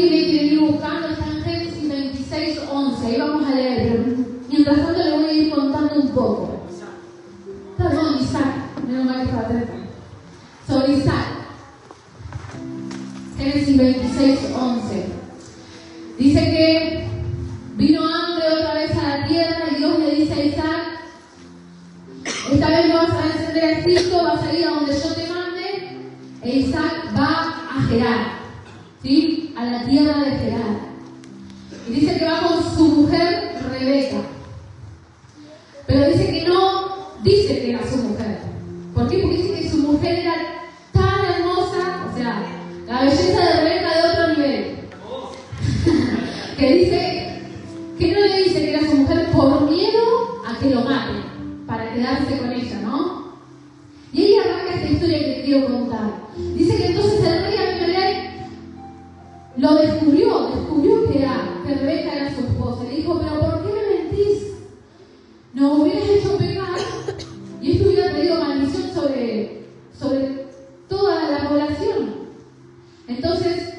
Biblia y quieren ir buscando, está en Génesis 26:11. Ahí vamos a leer. Pero mientras tanto le voy a ir contando un poco. Perdón, Isaac. Menos mal que estaba atento. Sobre Isaac. Génesis 26:11. Dice que vino hambre otra vez a la tierra y Dios le dice a Isaac: esta vez no vas a descender a Egipto, vas a ir a donde yo te mande. E Isaac va a Gerar, ¿sí? A la tierra de Gerar. Y dice que va con su mujer Rebeca. Pero dice que no dice que era su mujer. ¿Por qué? Porque dice que su mujer era tan hermosa, o sea, la belleza de Rebeca de otro nivel. Que dice que no le dice que era su mujer por miedo a que lo maten, para quedarse con ella, ¿no? Y ahí arranca esta historia que te quiero contar. Dice que entonces el rey Abimelech lo descubrió que Rebeca era su esposa. Le dijo: pero ¿por qué me mentís? Nos hubieras hecho pecar y esto hubiera traído maldición sobre toda la población. Entonces,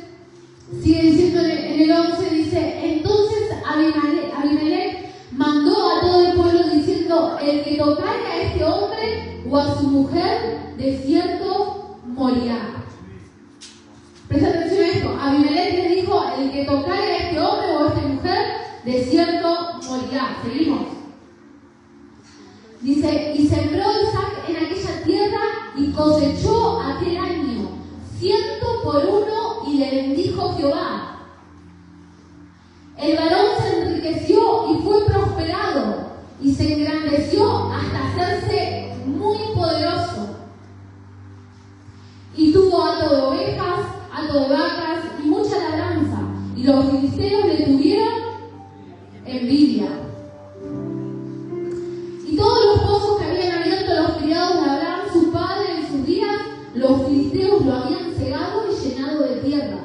sigue diciendo en el 11, dice: entonces Abimelech mandó a todo el pueblo diciendo: el que tocare a este hombre o a su mujer, de cierto morirá. Presta atención a esto. Abimelech le dijo: el que tocare a este hombre o a esta mujer, de cierto morirá. Seguimos. Dice: y sembró Isaac en aquella tierra y cosechó aquel año 100 por 1 y le bendijo Jehová. El varón se enriqueció y fue prosperado y se engrandeció hasta hacerse muy poderoso. Y tuvo hato de ovejas, hato de vacas y mucha labranza. Y los filisteos le tuvieron envidia. Y todos los pozos que habían abierto los criados de Abraham, su padre, en sus días, los filisteos lo habían cegado y llenado de tierra.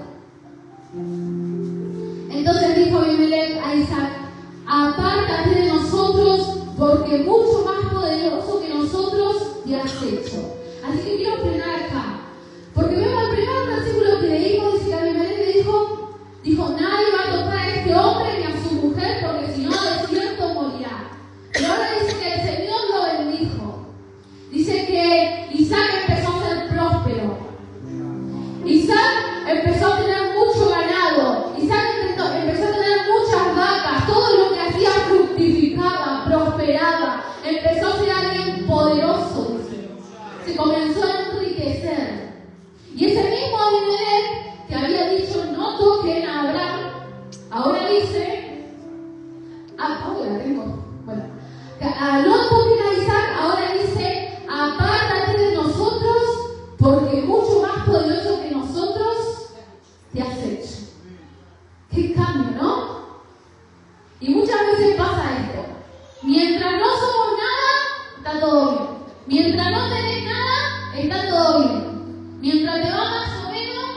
Entonces dijo Abimelech a Isaac: apártate de nosotros, porque mucho más poderoso que nosotros te has hecho. Así que quiero frenar acá, porque vemos el primer versículo que leímos, dice que Abimelech le dijo: nadie va a tocar a este hombre ni a su mujer, porque si no, de cierto morirá. Y ahora dice que el Señor lo bendijo. Dice que Isaac empezó a ser próspero. Isaac empezó a tener mucho ganado. Isaac empezó a tener muchas vacas. Todo lo que hacía fructificaba, prosperaba. Empezó a ser alguien poderoso, dice. Se comenzó a enriquecer. Y ese mismo Abimelech que había dicho: no toquen a Abraham, ahora dice: la tengo. Bueno, no toquen a Isaac, ahora dice: apártate de nosotros, porque mucho más poderoso que nosotros te has hecho. Qué cambio, ¿no? Y muchas veces pasa esto. Mientras no somos nada, está todo bien. Mientras no tenés nada, está todo bien. Mientras te va más o menos,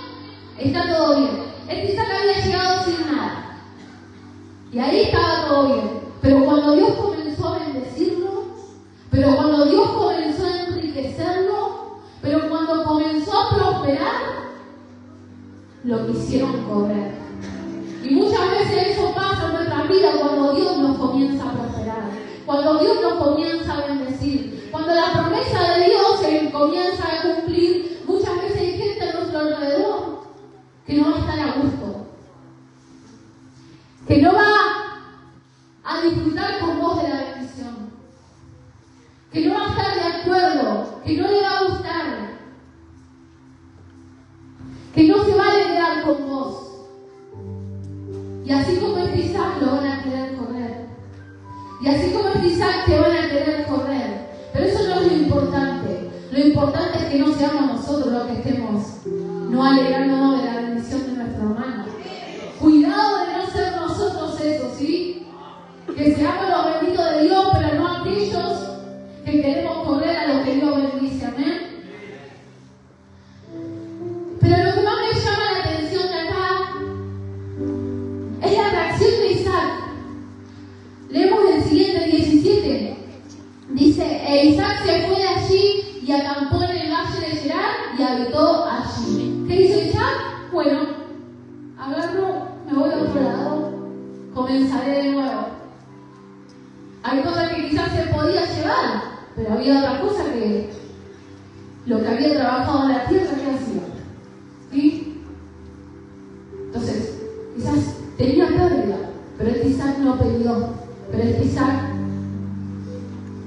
está todo bien. Este Isaac había llegado sin nada. Y ahí estaba todo bien. Pero cuando Dios comenzó a bendecirlo, pero cuando Dios comenzó a enriquecerlo, pero cuando comenzó a prosperar, lo quisieron correr. Y muchas veces eso pasa en nuestra vida cuando Dios nos comienza a prosperar, cuando Dios nos comienza a bendecir, cuando la promesa de Dios se comienza a cumplir. Muchas veces hay gente a nuestro alrededor que no va a estar a gusto, que no va a disfrutar con vos de la bendición, que no va a estar de acuerdo, que no le va a gustar, que no se va a alegrar con vos. Y así como es Isaac, lo van a querer correr. Y así como es Isaac, te van a querer correr. Pero eso no es lo importante. Lo importante es que no seamos nosotros los que estemos no alegrándonos de la bendición de nuestro hermano. Cuidado de no ser nosotros eso, ¿sí? Que seamos los benditos de Dios, pero no aquellos que queremos correr a lo que Dios bendice. Amén. Pero lo que más me llama la atención de acá es la reacción de Isaac. Leemos el siguiente, 17. Dice: e Isaac se fue de allí y acampó en el valle de Gerar y habitó allí. ¿Qué hizo Isaac? Bueno, agarró comenzaré de nuevo. Hay cosas que quizás se podía llevar, pero había otra cosa que lo que había trabajado en la tierra, ¿qué hacía? ¿Sí? Entonces, quizás tenía pérdida, pero este Isaac no peleó. Pero este Isaac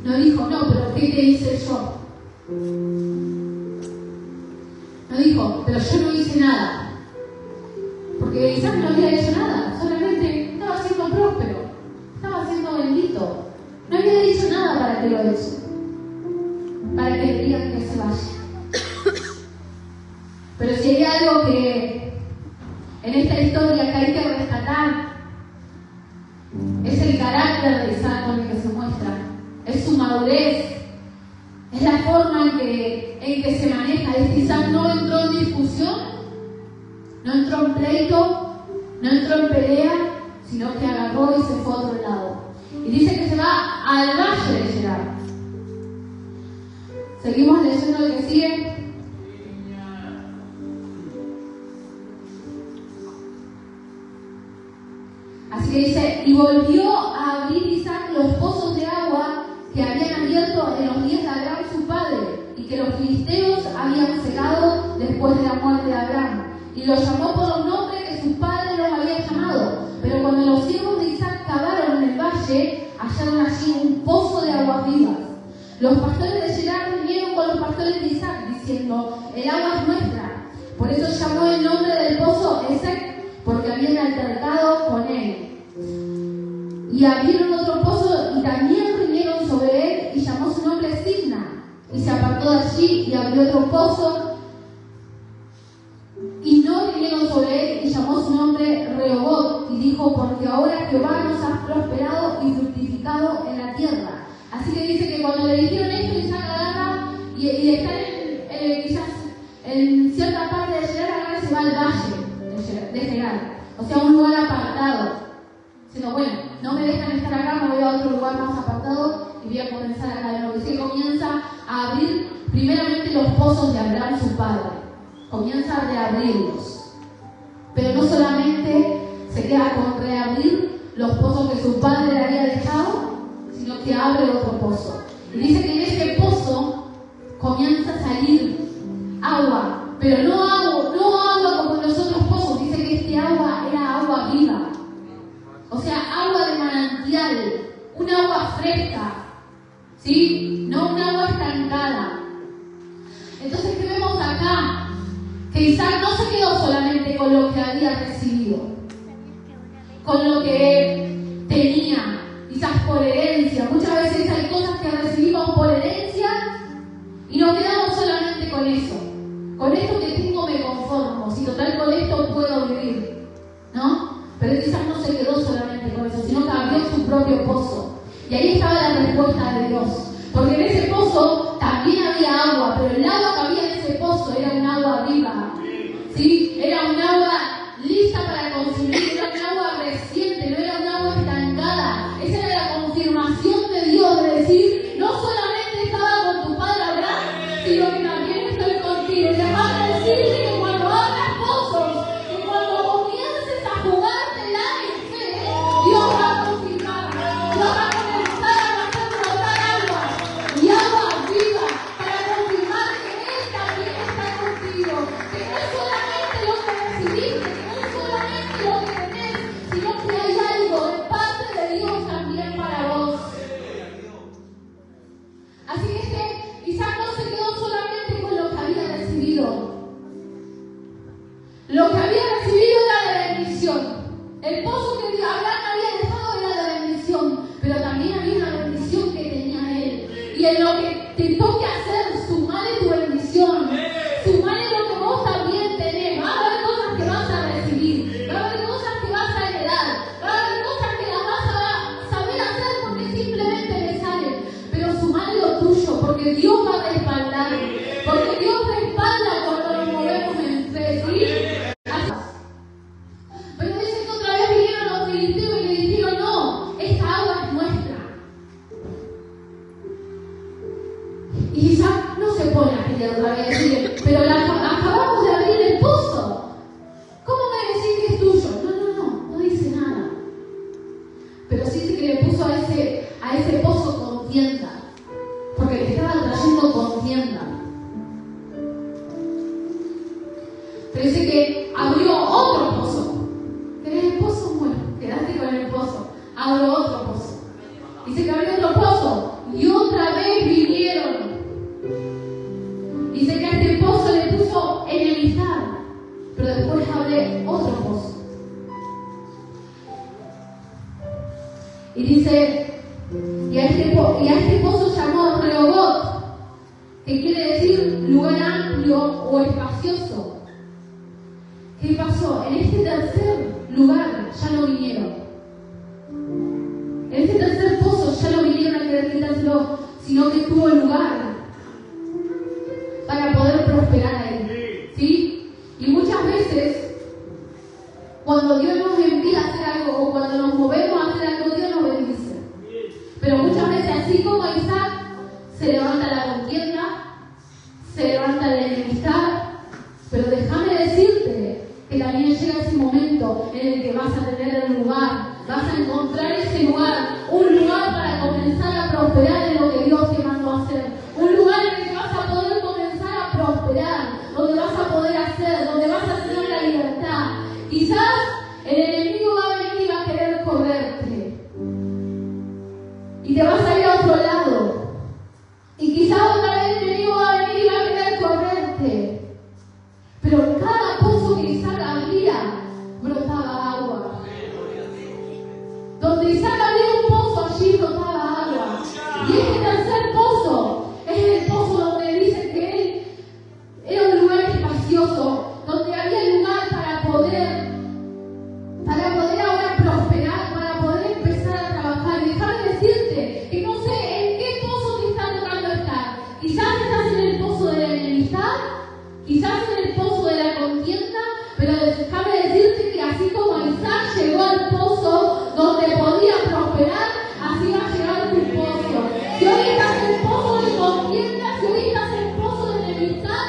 no dijo, no, pero ¿qué te hice yo? No dijo, pero yo no hice nada. Porque Isaac no había hecho nada, solamente estaba siendo próspero, estaba siendo bendito. No había dicho nada para que lo eche, para que le digan que se vaya. Pero si hay algo que en esta historia que hay que rescatar, es el carácter de Isaac con el que se muestra, es su madurez, es la forma en que se maneja. Este Isaac no entró en discusión, no entró en pleito, no entró en pelea, sino que agarró y se fue a otro lado. Y dice que se va al valle de Gerar. Seguimos leyendo el que sigue. Así que dice, y volvió a abrir Isaac los pozos de agua que habían abierto en los días de Abraham su padre, y que los filisteos habían secado después de la muerte de Abraham. Y los llamó por los nombres que sus padres los habían llamado. Pero cuando los siervos de Isaac cavaron en el valle, hallaron allí un pozo de aguas vivas. Los pastores de Gerar vinieron con los pastores de Isaac, diciendo, el agua es nuestra. Por eso llamó el nombre del pozo Esek, porque habían altercado con él. Y abrieron otro pozo y también riñeron sobre él, y llamó su nombre Signa. Y se apartó de allí y abrió otro pozo, y no riñeron sobre él, y llamó su nombre Rehobot, y dijo, porque ahora Jehová nos ha prosperado y fructificado en la tierra. Así que dice que cuando le dijeron esto, Isaac agarra y está quizás en cierta parte de Gerar, agarra y se va al valle de Gerar, o sea, un lugar apartado, diciendo, bueno, no me dejan estar acá, me voy a otro lugar más apartado y voy a comenzar acá de nuevo. Y se comienza a abrir primeramente los pozos de Abraham su padre, comienza a reabrirlos, pero no solamente se queda con reabrir los pozos que su padre le había dejado, sino que abre otro pozo. Y dice que en ese pozo comienza a salir agua, pero no agua como en los otros pozos. Dice que este agua era agua viva, o sea, agua de manantial, un agua fresca, ¿sí? No un agua estancada. Entonces, ¿qué vemos acá? Que Isaac no se quedó solamente con lo que había recibido, con lo que tenía, quizás por herencia. Muchas veces hay cosas que recibimos por herencia y nos quedamos solamente con eso. Con esto que tengo me conformo, si total con esto puedo vivir, ¿no? Pero Isaac no se quedó solamente con eso, sino que abrió su propio pozo. Y ahí estaba la respuesta de Dios. Porque en ese pozo también había agua, pero el agua que había en ese pozo era un agua viva, ¿sí? Era un agua lista para consumir, era un agua reciente, no era un agua estancada. Esa era la confirmación de Dios, de decir, no solamente estaba con tu padre Abraham, sino que también estoy contigo. Y además de decirle que cuando abras pozos, que cuando comiences a jugártela en fe, Dios va a confirmar, Dios va a comenzar a hacer brotar agua y agua viva para confirmar que Él también está contigo, que no es solamente lo que recibiste, que no es solamente lo que tenés, sino que hay algo de parte de Dios también para vos. Así que Isaac no se quedó solamente con lo que había recibido. Lo que había recibido era de bendición. El pozo que Abraham había dejado era de bendición, pero también había una bendición que tenía él. Y en lo que te toque hacer, sumar tu bendición, sumar lo que vos también tenés. Va a haber cosas que vas a recibir, va a haber cosas que vas a heredar, va a haber cosas que las vas a saber hacer porque simplemente le salen. Pero sumar lo tuyo, porque Dios va a respaldar, porque Dios respalda cuando nos movemos en fe, ¿sí? Pero dice que otra vez vinieron los filisteos y le dijeron, no, esta agua es nuestra. Y Pero dice que abrió otro pozo. ¿Tenés el pozo? Bueno, quedaste con el pozo. Abrió otro pozo. Dice que abrió otro pozo. Y otra vez vinieron. Dice que a este pozo le puso enemistad. Pero después abre otro pozo. Y dice, y a este pozo llamó Rehoboth, que quiere decir lugar amplio o espacioso. ¿Qué pasó? En este tercer lugar ya no vinieron. En este tercer pozo ya no vinieron a querer quitárselo, sino que tuvo lugar para poder prosperar ahí. ¿Sí? Y muchas veces, cuando Dios nos envía a hacer algo o cuando nos movemos a hacer algo, Dios nos bendice. Pero muchas veces, así como Isaac, se levanta la contienda, se levanta la enemistad. Pero déjame decirte que también llega ese momento en el que vas a tener el lugar, vas a encontrar ese lugar, un lugar para comenzar a prosperar en lo que Dios te mandó a hacer, un lugar en el que vas a poder comenzar a prosperar, donde vas a poder hacer, donde vas a tener la libertad. Quizás el enemigo va a venir y va a querer correrte y te vas a ir a otro lado, y quizás otra vez el enemigo va a venir y va a querer correrte. Pero en cada pozo que Isaac abría, brotaba agua. Donde Isaac abría un pozo, allí brotaba agua. Y este tercer pozo es el pozo donde dice que él era un lugar espacioso, donde había lugar para poder ahora prosperar, para poder empezar a trabajar. Y déjame decirte que no sé en qué pozo te está tocando estar. Quizás estás en el pozo de la enemistad, quizás en el pozo de la contienda, pero déjame decirte que así como Isaac llegó al pozo donde podía prosperar, así va a llegar tu pozo. Si hoy estás en el pozo de contienda, si hoy estás en el pozo de enemistad,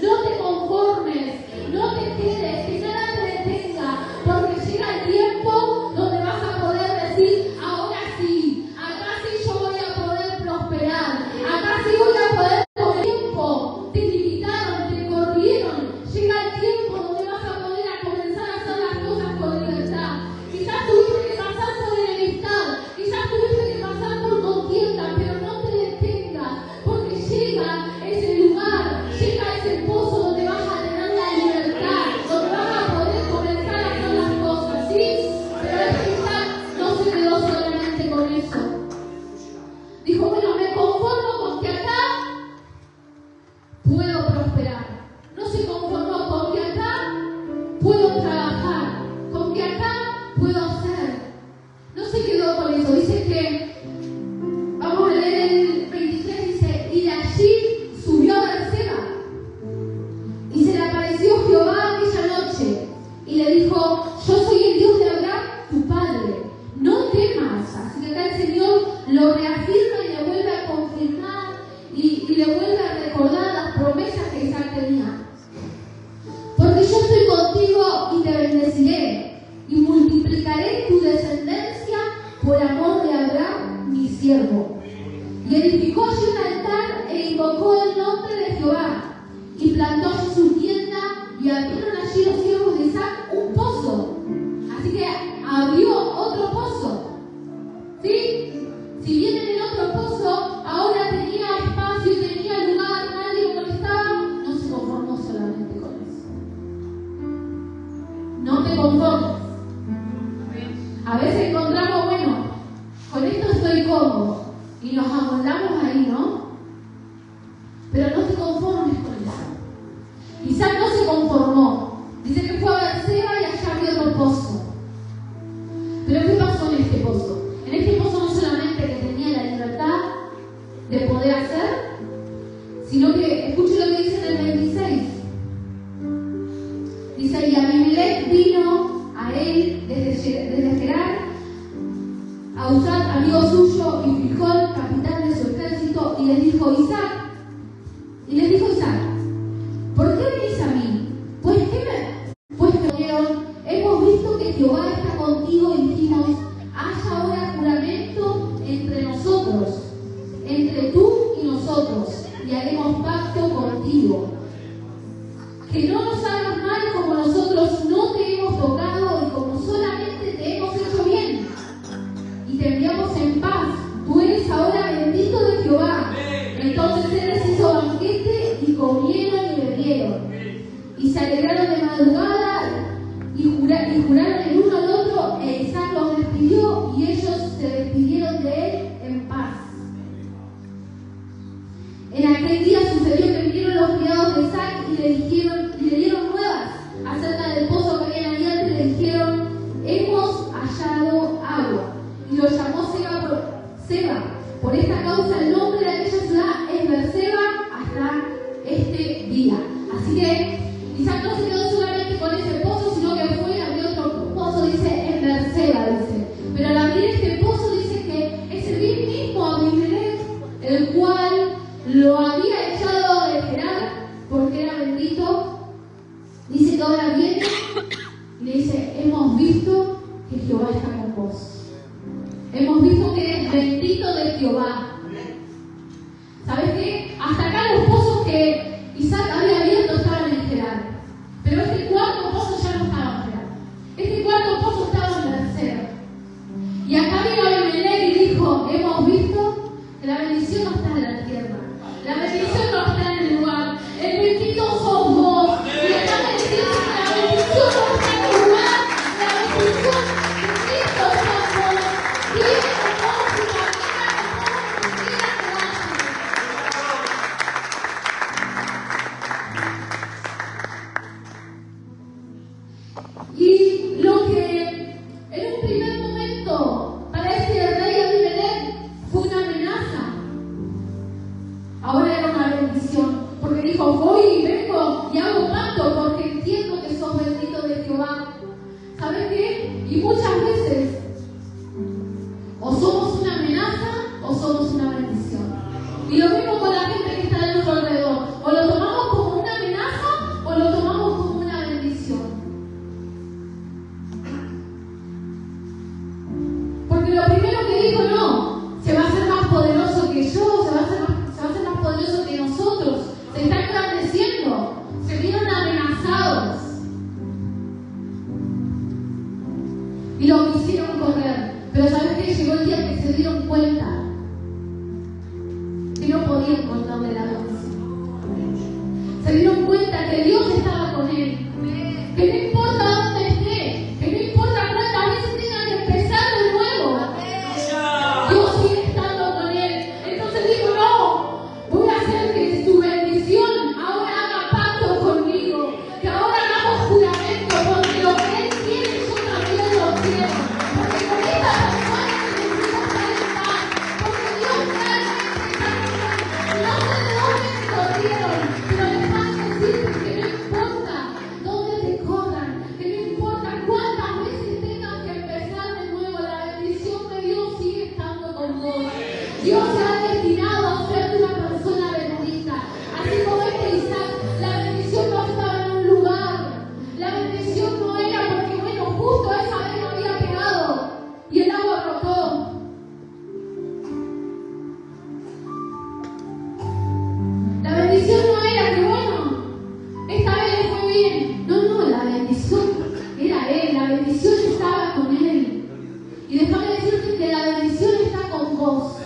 no te conformes, no te quedes, que nada te detenga, porque llega el tiempo donde vas a poder decir, ahora sí, acá sí yo voy a poder prosperar, acá sí voy a poder con tiempo. Te limitaron, te corrieron. Llega el tiempo donde vas a poder comenzar a hacer las cosas con libertad. Quizás tuviste que pasar por enemistad, quizás tuviste que pasar por contienda, pero no te detengas, porque llega ese lugar, llega ese pozo donde vas a tener la libertad, donde vas a poder comenzar a hacer las cosas, ¿sí? Pero Isaac no se quedó solamente con eso. Dijo, bueno, me conformo con que acá puedo prosperar. No se conformó con que acá puedo trabajar, con que acá puedo hacer. No se quedó con eso. Dice que, vamos a leer el 23, dice, y de allí subió a Berseba. Y se le apareció Jehová aquella noche y le dijo, yo soy el Dios de Abraham, tu padre. No temas. Así que acá el Señor lo reafirma y le vuelve a confirmar y le vuelve a recordar las promesas que Isaac tenía. Porque yo estoy contigo y te bendeciré y multiplicaré tu descendencia por amor de Abraham, mi siervo. Y edificó allí un altar e invocó el nombre de Jehová y plantó allí su tienda y abrieron allí los siervos de Isaac un pozo. Así que abrió otro pozo. ¿Sí? Si bien en el otro pozo ahora tenía espacio, tenía lugar, nadie lo molestaba, no se conformó solamente con eso. No te conformes. A veces encontramos, bueno, con esto estoy cómodo y nos amoldamos ahí, ¿no? Pero no te conformes con eso. Isaac no se conformó. Dice que fue a Berseba y allá había otro pozo. Pero ¿qué pasó en este pozo? En este pozo no solamente que tenía la libertad de poder hacer, sino que, escuche lo que dice en el 26. Dice, y Abimelech vino a él desde Gerar, a Uzat, amigo suyo, y Fijol, capitán de su ejército, y les dijo, Isaac, ¿por qué venís a mí? Pues que dijeron, hemos visto que Jehová está contigo y dijimos, haya ahora juramento entre nosotros, entre tú y nosotros, y haremos pacto contigo. Que no nos hagas mal madrugada y juraron el uno al otro, e Isaac los despidió y ellos se despidieron de él en paz. En aquel día sucedió que vinieron los criados de Isaac y le dieron nuevas acerca del pozo que habían abierto y le dijeron: hemos hallado agua. Y lo llamó Seba. Por esta causa el nombre de aquella ciudad es Beerseba hasta este día. Así que Isaac no se quedó solamente con ese pozo, sino que fue y abrió otro pozo, dice en Beerseba, dice. Pero al abrir este pozo dice que es el mismo Abimelech, el cual lo había echado de Gerar porque era bendito. Dice que ahora viene y le dice: hemos visto que Jehová está con vos. Hemos visto que eres bendito de Jehová. ¿Sabes qué? Hasta acá los pozos que Isaac había abierto estaban en Gerar. Pero este cuarto pozo ya no estaba en Gerar. Este cuarto pozo estaba en Beerseba. Y acá vino Abimelech y dijo: hemos visto que la bendición no está en la tierra. La bendición no está en el lugar. El bendito sos vos. Y déjame decirte que la bendición no está en el lugar. La bendición bendito sos vos. Viene con vos y camina y lo que en un primer momento para este rey Abimelech fue una amenaza, ahora era una bendición, porque dijo: voy y vengo y hago pacto porque entiendo que sos bendito de Jehová. ¿Sabes qué? Y muchas veces o somos una amenaza o somos una bendición. Y lo mismo con la gente que está de nuestro alrededor. O lo tomamos como una amenaza o lo tomamos como una bendición. Porque lo primero que dijo: no, se va a hacer más poderoso que yo, se va a hacer más poderoso que nosotros, se está engrandeciendo, se vieron amenazados y lo quisieron correr. Pero ¿sabes qué? Llegó el día que se dieron cuenta que no podían contarle la bendición. Se dieron cuenta que Dios estaba con él, que no importa dónde esté, que no importa cuántas veces tenga que empezar de nuevo, Dios sigue estando con él. Entonces dijo: no, voy a hacer que su bendición ahora haga pacto conmigo, que ahora hagamos juramento, porque lo que él quiere yo también lo quiero, porque con esta persona necesito estar en paz, porque Dios realmente está con él. No sé de dónde me corrieron, pero déjame decirte que no importa dónde te corran, que no importa cuántas veces tengas que empezar de nuevo, la bendición de Dios sigue estando con vos. Dios te ha destinado a ser una persona bendita. Así como este Isaac, la bendición no estaba en un lugar. La bendición no era porque, bueno, justo esa vez no había pegado y el agua brotó. La bendición no era que, bueno, esta vez le fue bien. No, la bendición era él. La bendición estaba con él. Y déjame decirte que la bendición está con vos.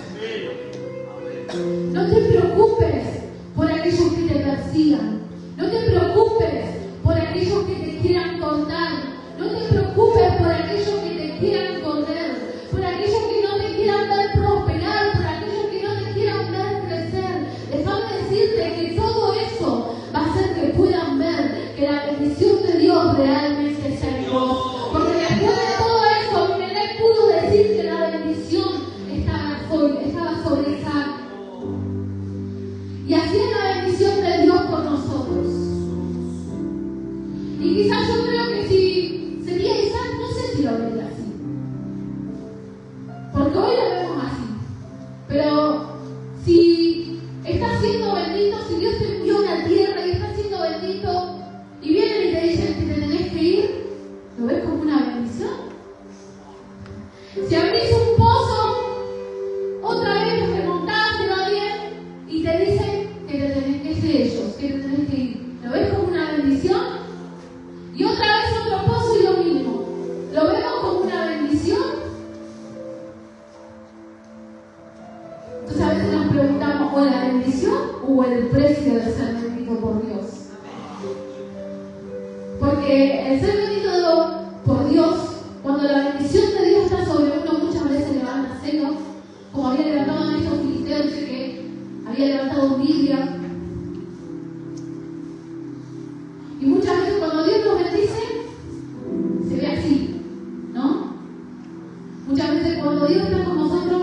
No te preocupes por aquellos que te persigan. No te preocupes por aquellos que te quieran contar. No te preocupes por aquellos que te quieran correr. Por aquellos que no te quieran ver prosperar. Por aquellos que no te quieran ver crecer. Déjame decirte que todo eso va a hacer que puedan ver que la bendición de Dios realmente está en vos. Porque después de todo eso, Abimelech pudo decir que la bendición estaba sobre Isaac. Y así es la bendición de Dios con nosotros. Y quizás yo creo que si sería Isaac, no sé si lo vería así. Porque hoy lo vemos así. Pero si estás siendo bendito, si Dios te envió a la tierra y estás siendo bendito, y vienen y te dicen que te tenés que ir, ¿lo ves como una bendición? Si abrís un pozo, otra vez te remontás, te va bien, y te dicen que te tenés que ir ellos, que te tenés que ir. ¿Lo ves como una bendición? Y otra vez otro pozo y lo mismo. ¿Lo vemos como una bendición? Entonces a veces nos preguntamos: ¿o la bendición o el precio de ser bendito por Dios? Porque Porque el ser bendito por Dios, cuando la bendición de Dios está sobre uno, muchas veces levanta celos, como había levantado en estos filisteos, que había levantado envidia. Y muchas veces cuando Dios nos bendice, se ve así, ¿no? Muchas veces cuando Dios está con nosotros,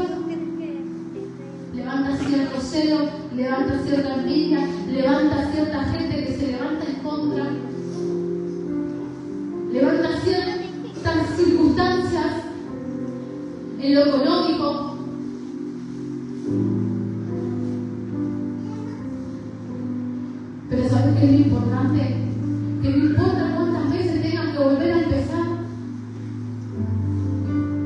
levanta cierto celo, levanta cierta envidia, levanta cierta gente que se levanta en contra, levanta ciertas circunstancias en lo económico. Pero ¿sabes qué es lo importante? Que no importa cuántas veces tengas que volver a empezar.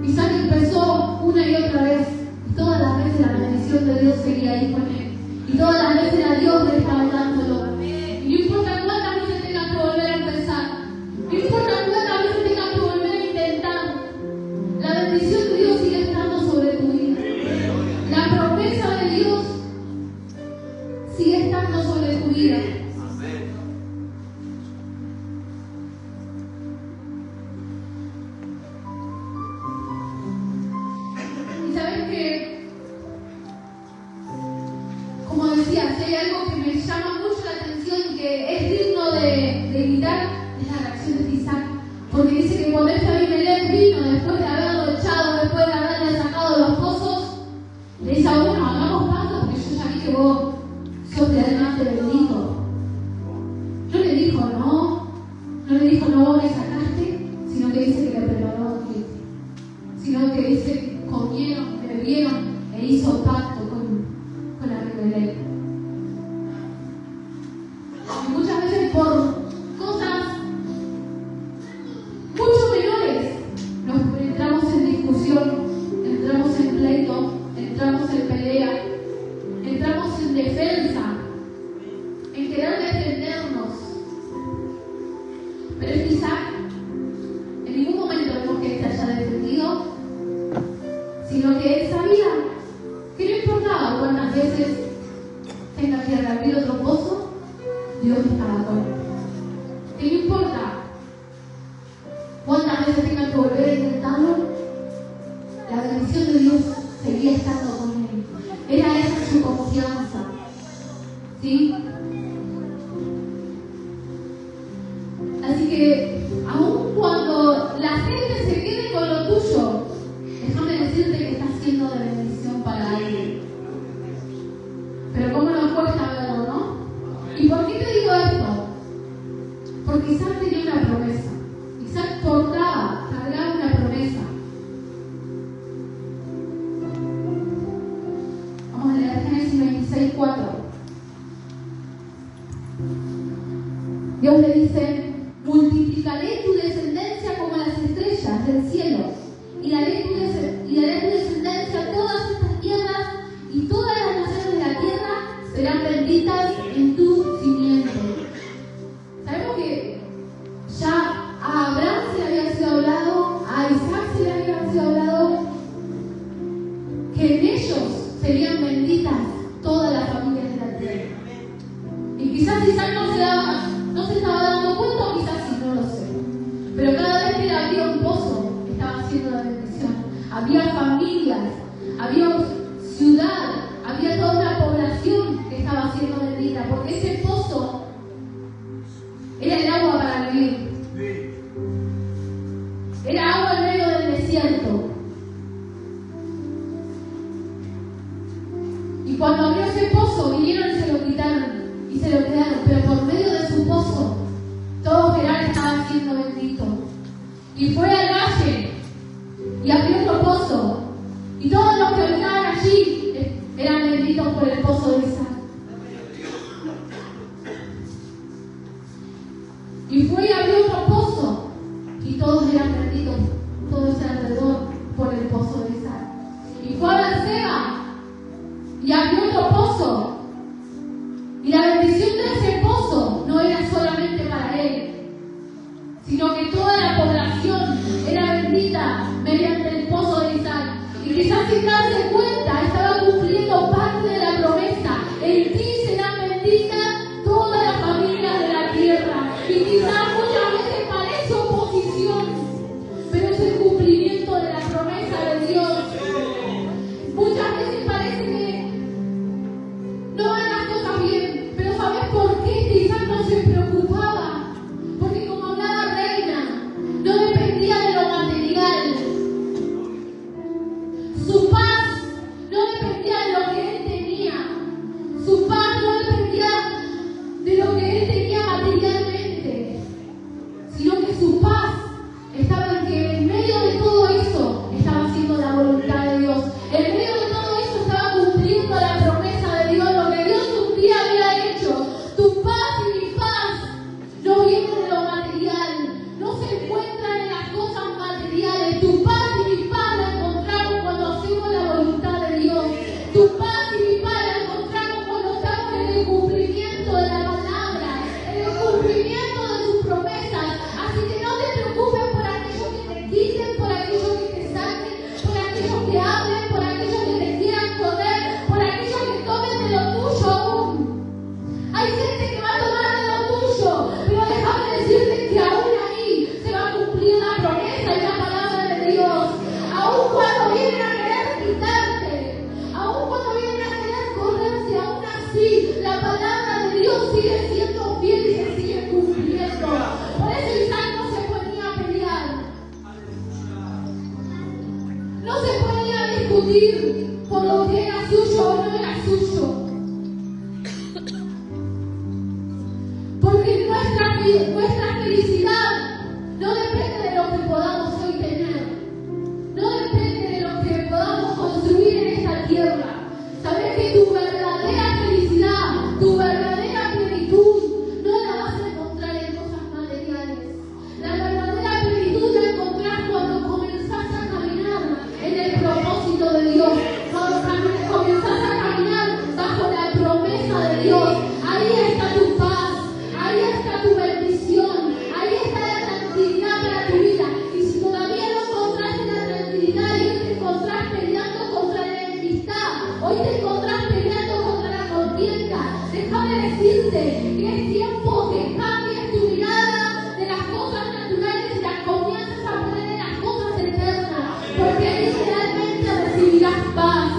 Isaac empezó una y otra vez, y todas las veces la bendición de Dios seguía ahí con él. Y todas las veces era Dios que estaba dándolo. Y no importa cuántas veces tengas que volver a empezar, no importa cuántas veces tengas que volver a intentar, la bendición de Dios sigue estando sobre tu vida. La promesa de Dios sigue estando sobre tu vida. Y sabes que, como decía, si hay algo que me llama mucho la atención y que es digno de imitar, es la reacción de Isaac. Porque dice que cuando este Abimelech vino, después de haberlo echado, después de haberle sacado los pozos, le dice a uno, hagamos pacto porque yo ya vi que vos sos realmente bendito. No le dijo no me sacaste, sino que dice que le preparó un banquete. Sino que dice que comieron, bebieron e hizo pacto con Abimelech. Y muchas veces por cosas mucho menores nos entramos en discusión, entramos en pleito, entramos en pelea, entramos en defensa, en querer defendernos. Pero es Isaac, en ningún momento vemos que él se haya defendido, sino que él sabía que no importaba cuántas veces tenga que abrir otro pozo, Dios estaba con él. Que no importa cuántas veces tenga que volver a intentarlo, la bendición de Dios seguía estando con él. Era esa su confianza. ¿Sí? Así que, aun cuando la gente se quede con lo tuyo, déjame decirte que estás siendo de bendición para alguien. Pero cómo nos cuesta verlo, ¿no? ¿Y por qué te digo esto? Porque Isaac tenía una promesa. Isaac cargaba una promesa. Vamos a leer Génesis 26:4. Dios le dice: multiplicaré tu descendencia como las estrellas del cielo, y daré tu descendencia a todas estas tierras, y todas las naciones de la tierra serán benditas en tu simiente. Sabemos que ya a Abraham se le había sido hablado, a Isaac se le había sido hablado, que en ellos serían benditas todas las familias de la tierra. Y quizás Isaac no se estaba dando cuenta, o quizás sí, no lo sé. Pero cada vez que él abría un pozo, estaba haciendo la bendición. Había familias, había ciudad, había toda una población que estaba siendo bendita, porque ese pozo era el agua para vivir. Era agua en medio del desierto. Y cuando abrió ese pozo, vinieron y se lo quitaron y se lo quedaron, pero por medio de su pozo, todo Gerar estaba siendo bendito. Y fue al valle y abrió otro pozo, y todos los que habitaban allí eran benditos por el pozo de Isaac. Y fue y abrió otro pozo, y todos eran benditos, todos alrededor, por el pozo de Isaac. Y fue a Berseba y abrió otro pozo, y la bendición de ese pozo no era solamente para él, sino que toda la población era bendita mediante el pozo de Isaac. Y quizás sin darse cuenta estaba cumpliendo parte de la promesa: en ti serán benditas todas las familias de la tierra. Y quizás muchas veces sufrir por lo que era suyo o no era suyo. Porque nuestra felicidad no depende de lo que podamos hoy tener. No depende de lo que podamos construir en esta tierra. Sabes que tu verdadera felicidad, tu verdadera plenitud, no la vas a encontrar en cosas materiales. La verdadera plenitud la encontrás cuando comenzás a caminar en el propósito de Dios. Cuando comenzás a caminar bajo la promesa de Dios. Ahí está tu paz, ahí está tu bendición, ahí está la tranquilidad para tu vida. Y si todavía no encontraste la tranquilidad y hoy te encontrás peleando contra la enemistad, hoy te encontrás peleando contra la contienda, déjame decirte que es tiempo que cambies tu mirada de las cosas naturales y las comiences a poner en las cosas eternas, porque ahí realmente recibirás paz,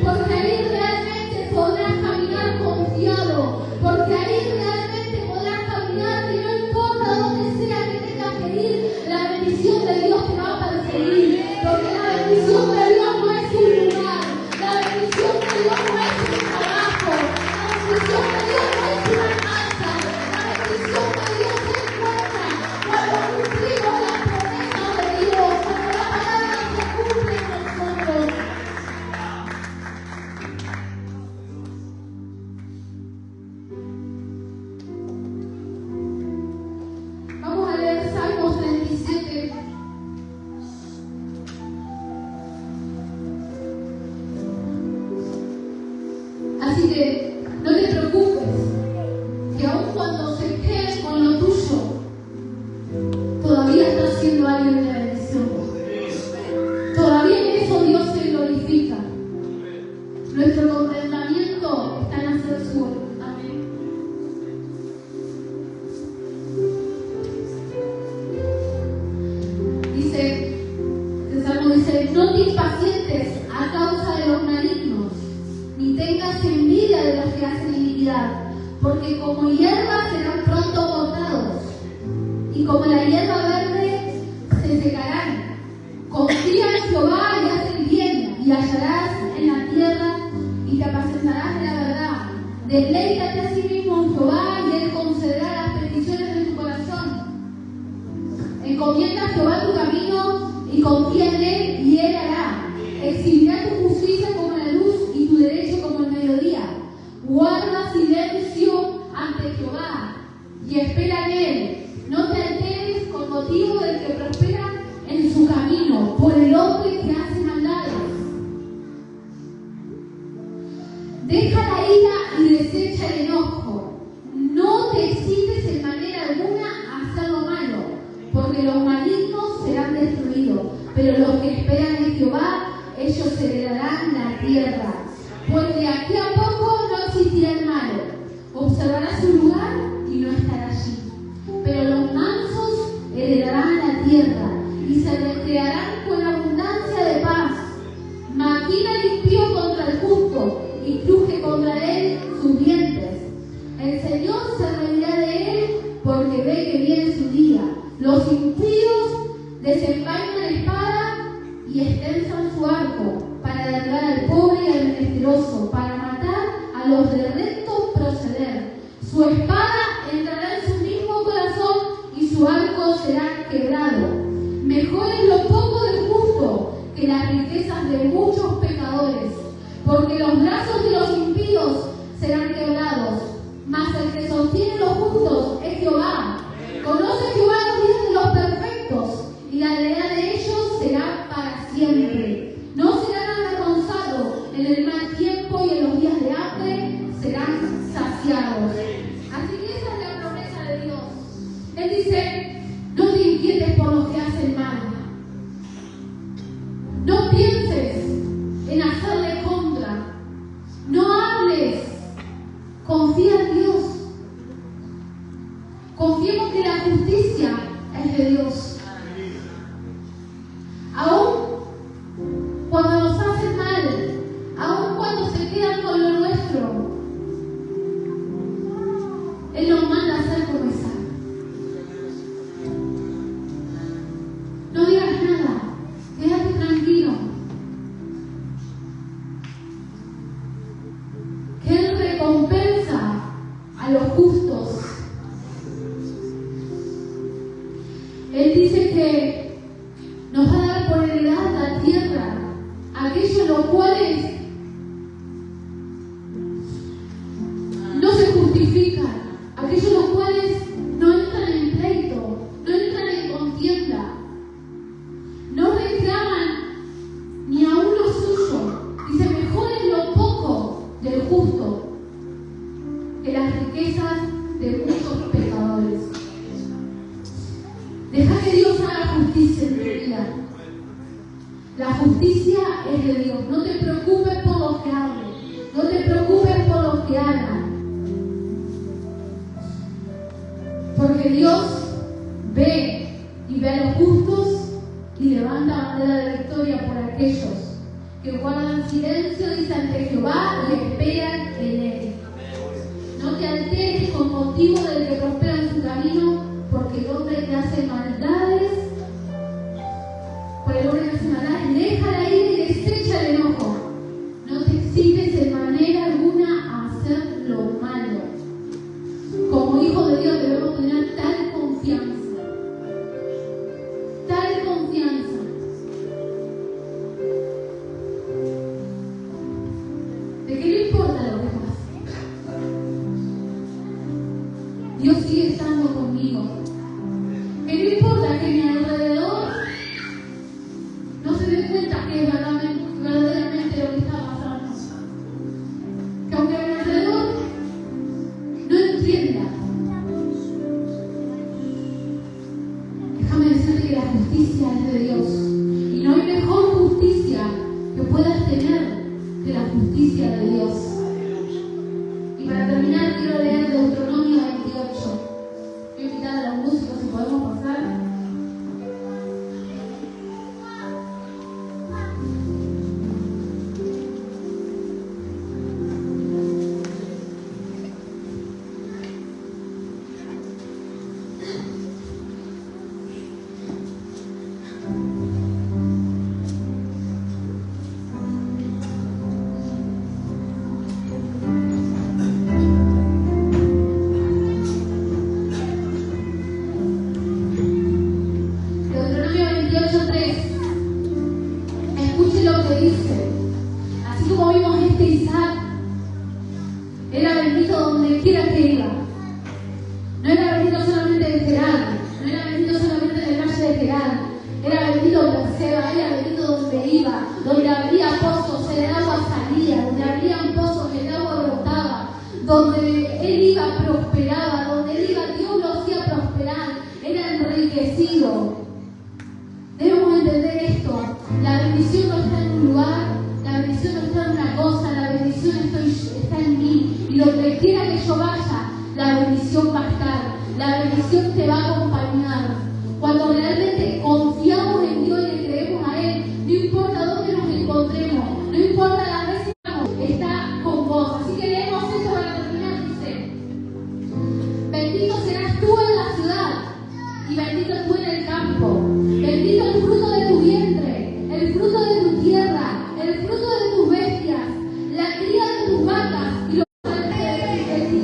porque ahí realmente podrás caminar confiado, porque ahí realmente podrás caminar y no importa dónde sea que tengas que ir, la bendición de Dios te va a perseguir, porque la bendición de Dios no es un lugar, la bendición de Dios no es un trabajo, la bendición de Dios no es una casa, la bendición de Dios se encuentra cuando cumplimos las promesas de Dios, cuando la palabra se cumple en nosotros. Vamos a leer Salmos 37. Así que no te preocupes, que aun cuando se queden con lo tuyo, todavía está haciendo algo de la bendición. Todavía en eso Dios se glorifica. Nuestro contentamiento está en hacer su voluntad. Dice, el Salmo dice, no te impacientes a causa de los malignos, ni tengas envidia de los que hacen iniquidad, porque como hierba serán pronto cortados, y como la hierba verde se secarán. Confía en Jehová y haz el bien, y hallarás en la tierra, y te apacentarás de la verdad. Deleítate a sí mismo en Jehová, y Él concederá las peticiones de tu corazón. Encomienda a Jehová tu camino, y confía en Él, y Él hará. Exhibirá tu justicia como la luz, y tu derecho como el mediodía. Guarda silencio ante Jehová, y espera en Él. No te alteres con motivo del que prospera en su camino, por el hombre que hace maldades. Deja la ira y desecha el enojo. No te excites en manera alguna a hacer lo malo, porque los malignos serán destruidos, pero los que esperan en Jehová, ellos heredarán la tierra. Pues de aquí a poco no existirá el malo, observará su lugar y no estará allí. Pero los mansos heredarán la tierra y se recrearán con abundancia de paz. Maquina el impío contra el justo y cruje contra él sus dientes. El Señor se reirá de él porque ve que viene su día. Los impíos desenvainan espada y extensan su arco para derribar al pobre y al menesteroso, para matar a los de recto proceder. Su espada entrará en su mismo corazón y su arco será quebrado. Mejor es lo poco del justo que las riquezas de muchos pecadores, porque los brazos de los impíos serán quebrados, mas el que sostiene los justos es Jehová. Conoce Jehová los días de los perfectos, y la heredad de ellos será para siempre. No serán avergonzados en el mal tiempo, y en los días de hambre serán saciados. Así que esa es la promesa de Dios. Él dice, no te inquietes por los que hacen mal. No pienses en hacerle contra. No hables. Confía en Dios. Confiemos que la justicia Él dice que nos va a dar por heredad la tierra, aquellos los cuales no se justifican, aquellos los cuales no entran en pleito, no entran en contienda, no reclaman ni aún lo suyo. Dice, mejor es lo poco del justo que las riquezas de muchos pecadores. Deja que Dios haga justicia en tu vida. La justicia es de Dios. No te preocupes por los que hablen, no te preocupes por los que hagan, porque Dios ve y ve a los justos y levanta bandera de victoria por aquellos que guardan silencio, dice, ante Jehová y esperan en Él. No te alteres con motivo del que prospera en su camino, porque el hombre que hace maldades, deja la ira y desecha el enojo. No te excites en manera alguna a hacer lo malo. Como hijos de Dios debemos tener tal confianza, de que no importa lo que pase, Dios sigue estando conmigo. Que no importa que mi alrededor no se dé cuenta que es verdaderamente lo que está pasando. Que aunque mi alrededor no entienda, déjame decirte que la justicia es de Dios. Y no hay mejor justicia que puedas tener que la justicia de Dios. Y para terminar quiero leer Deuteronomio 28. Voy a invitar a los músicos si podemos pasar. Debemos entender esto. La bendición no está en un lugar, la bendición no está en una cosa, la bendición está en mí. Y donde quiera que yo vaya, la bendición va a estar. La bendición te va a acompañar. Cuando realmente confiamos en Dios y le creemos a Él, no importa dónde nos encontremos, no importa las veces que estamos, está con vos. Así que leemos esto para terminar. Dice: bendito serás tú en la ciudad y bendito tú en el campo. Bendito el fruto de tu vientre, el fruto de tu tierra, el fruto de tus bestias, la cría de tus vacas y los animales de ti.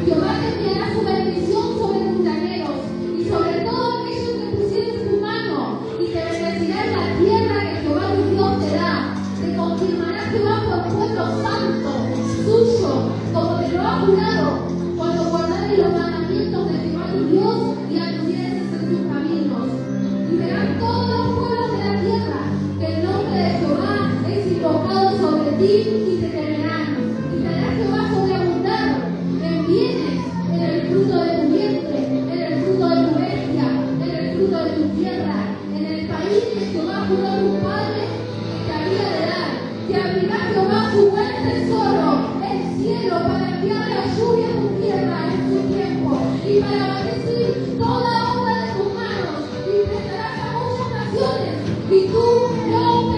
Jehová te enviará su bendición sobre tus graneros y sobre todo aquellos que pusieren su mano, y te bendecirá en la tierra que Jehová tu Dios te da. Te confirmará Jehová por pueblo santo, suyo, como te lo ha jurado, cuando guardares los mandamientos de Jehová tu Dios y anduvieres en sus caminos. Y verán todos los pueblos de la tierra que el nombre de Jehová es invocado sobre ti y te temerán. Y te hará Jehová sobreabundar en bienes, en el fruto de tu vientre, en el fruto de tu bestia, en el fruto de tu tierra, en el país que Jehová juró a tus padres que te había de dar. Te abrirá Jehová su buen tesoro, el cielo, para enviar la lluvia a tu tierra en su tiempo y para bendecir toda obra de tus manos. Y prestarás a muchas naciones, y tú no